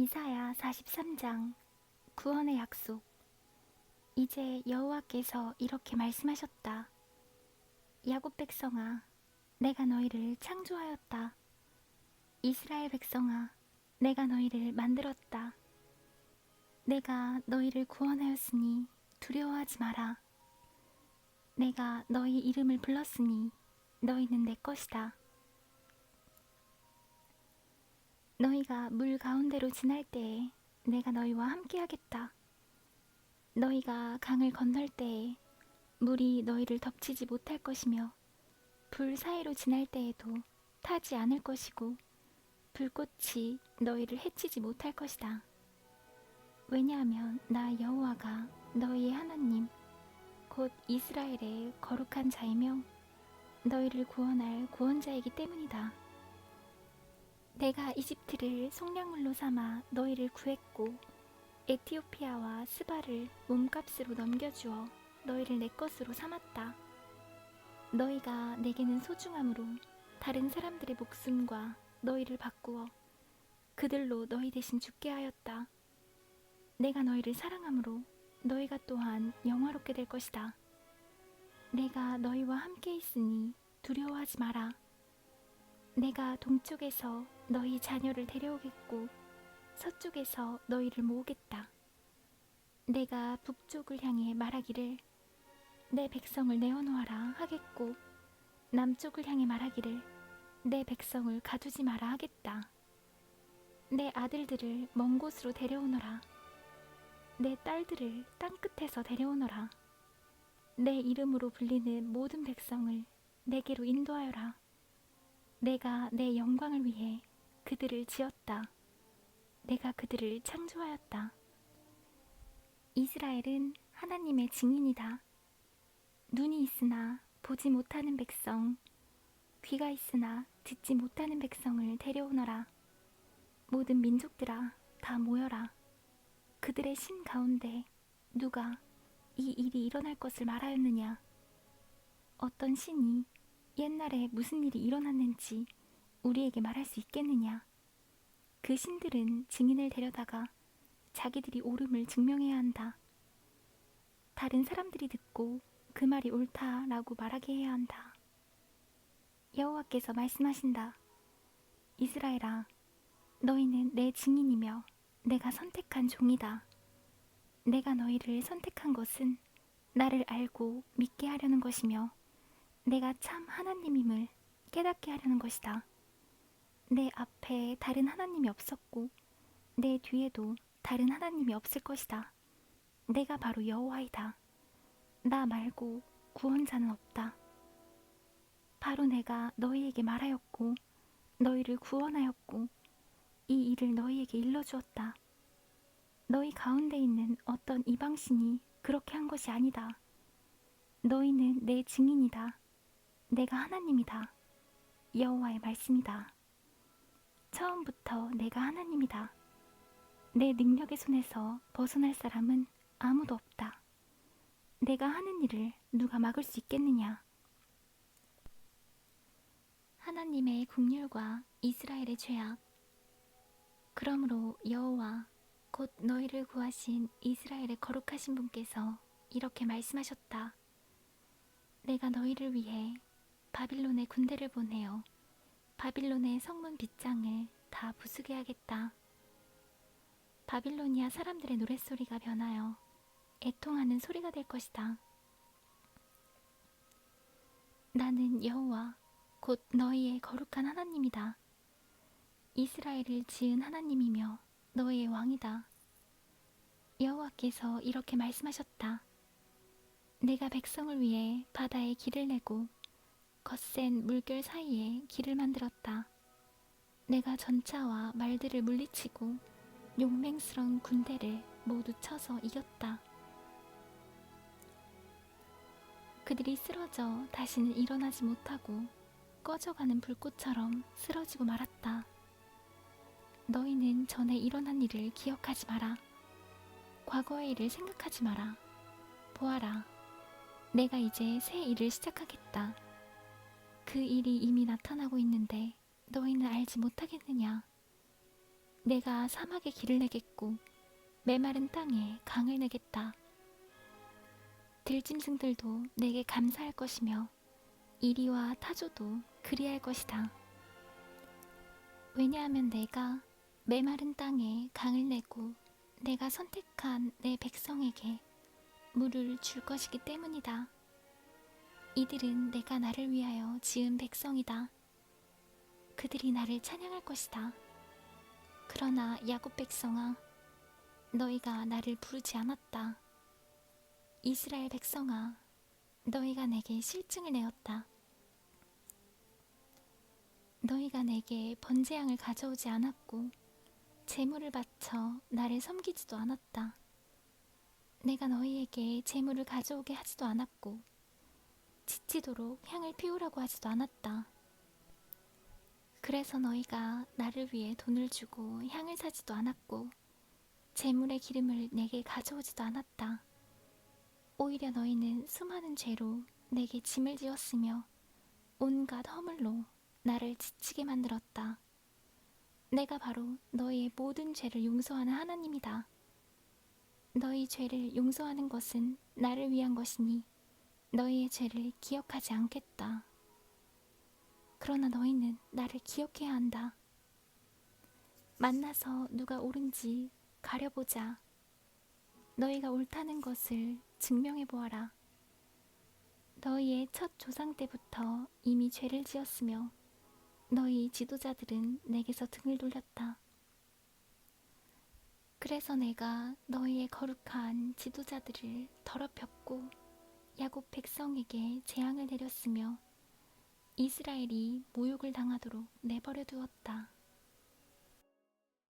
이사야 43장 구원의 약속. 이제 여호와께서 이렇게 말씀하셨다. 야곱 백성아, 내가 너희를 창조하였다. 이스라엘 백성아, 내가 너희를 만들었다. 내가 너희를 구원하였으니 두려워하지 마라. 내가 너희 이름을 불렀으니 너희는 내 것이다. 너희가 물 가운데로 지날 때에 내가 너희와 함께하겠다. 너희가 강을 건널 때에 물이 너희를 덮치지 못할 것이며 불 사이로 지날 때에도 타지 않을 것이고 불꽃이 너희를 해치지 못할 것이다. 왜냐하면 나 여호와가 너희의 하나님 곧 이스라엘의 거룩한 자이며 너희를 구원할 구원자이기 때문이다. 내가 이집트를 속량물로 삼아 너희를 구했고 에티오피아와 스바를 몸값으로 넘겨주어 너희를 내 것으로 삼았다. 너희가 내게는 소중함으로 다른 사람들의 목숨과 너희를 바꾸어 그들로 너희 대신 죽게 하였다. 내가 너희를 사랑함으로 너희가 또한 영화롭게 될 것이다. 내가 너희와 함께 있으니 두려워하지 마라. 내가 동쪽에서 너희 자녀를 데려오겠고 서쪽에서 너희를 모으겠다. 내가 북쪽을 향해 말하기를 내 백성을 내어놓아라 하겠고 남쪽을 향해 말하기를 내 백성을 가두지 마라 하겠다. 내 아들들을 먼 곳으로 데려오너라. 내 딸들을 땅끝에서 데려오너라. 내 이름으로 불리는 모든 백성을 내게로 인도하여라. 내가 내 영광을 위해 그들을 지었다. 내가 그들을 창조하였다. 이스라엘은 하나님의 증인이다. 눈이 있으나 보지 못하는 백성, 귀가 있으나 듣지 못하는 백성을 데려오너라. 모든 민족들아, 다 모여라. 그들의 신 가운데 누가 이 일이 일어날 것을 말하였느냐? 어떤 신이 옛날에 무슨 일이 일어났는지 우리에게 말할 수 있겠느냐? 그 신들은 증인을 데려다가 자기들이 옳음을 증명해야 한다. 다른 사람들이 듣고 그 말이 옳다라고 말하게 해야 한다. 여호와께서 말씀하신다. 이스라엘아, 너희는 내 증인이며 내가 선택한 종이다. 내가 너희를 선택한 것은 나를 알고 믿게 하려는 것이며 내가 참 하나님임을 깨닫게 하려는 것이다. 내 앞에 다른 하나님이 없었고 내 뒤에도 다른 하나님이 없을 것이다. 내가 바로 여호와이다. 나 말고 구원자는 없다. 바로 내가 너희에게 말하였고 너희를 구원하였고 이 일을 너희에게 일러주었다. 너희 가운데 있는 어떤 이방신이 그렇게 한 것이 아니다. 너희는 내 증인이다. 내가 하나님이다. 여호와의 말씀이다. 처음부터 내가 하나님이다. 내 능력의 손에서 벗어날 사람은 아무도 없다. 내가 하는 일을 누가 막을 수 있겠느냐? 하나님의 국률과 이스라엘의 죄악. 그러므로 여호와 곧 너희를 구하신 이스라엘의 거룩하신 분께서 이렇게 말씀하셨다. 내가 너희를 위해 바빌론의 군대를 보내어 바빌론의 성문 빗장을 다 부수게 하겠다. 바빌로니아 사람들의 노랫소리가 변하여 애통하는 소리가 될 것이다. 나는 여호와 곧 너희의 거룩한 하나님이다. 이스라엘을 지은 하나님이며 너희의 왕이다. 여호와께서 이렇게 말씀하셨다. 내가 백성을 위해 바다에 길을 내고 거센 물결 사이에 길을 만들었다. 내가 전차와 말들을 물리치고 용맹스러운 군대를 모두 쳐서 이겼다. 그들이 쓰러져 다시는 일어나지 못하고 꺼져가는 불꽃처럼 쓰러지고 말았다. 너희는 전에 일어난 일을 기억하지 마라. 과거의 일을 생각하지 마라. 보아라, 내가 이제 새 일을 시작하겠다. 그 일이 이미 나타나고 있는데 너희는 알지 못하겠느냐? 내가 사막에 길을 내겠고 메마른 땅에 강을 내겠다. 들짐승들도 내게 감사할 것이며 이리와 타조도 그리할 것이다. 왜냐하면 내가 메마른 땅에 강을 내고 내가 선택한 내 백성에게 물을 줄 것이기 때문이다. 이들은 내가 나를 위하여 지은 백성이다. 그들이 나를 찬양할 것이다. 그러나 야곱 백성아, 너희가 나를 부르지 않았다. 이스라엘 백성아, 너희가 내게 실증을 내었다. 너희가 내게 번제양을 가져오지 않았고 제물을 바쳐 나를 섬기지도 않았다. 내가 너희에게 제물을 가져오게 하지도 않았고 지치도록 향을 피우라고 하지도 않았다. 그래서 너희가 나를 위해 돈을 주고 향을 사지도 않았고 제물의 기름을 내게 가져오지도 않았다. 오히려 너희는 수많은 죄로 내게 짐을 지었으며 온갖 허물로 나를 지치게 만들었다. 내가 바로 너희의 모든 죄를 용서하는 하나님이다. 너희 죄를 용서하는 것은 나를 위한 것이니 너희의 죄를 기억하지 않겠다. 그러나 너희는 나를 기억해야 한다. 만나서 누가 옳은지 가려보자. 너희가 옳다는 것을 증명해 보아라. 너희의 첫 조상 때부터 이미 죄를 지었으며 너희 지도자들은 내게서 등을 돌렸다. 그래서 내가 너희의 거룩한 지도자들을 더럽혔고 야곱 백성에게 재앙을 내렸으며 이스라엘이 모욕을 당하도록 내버려 두었다.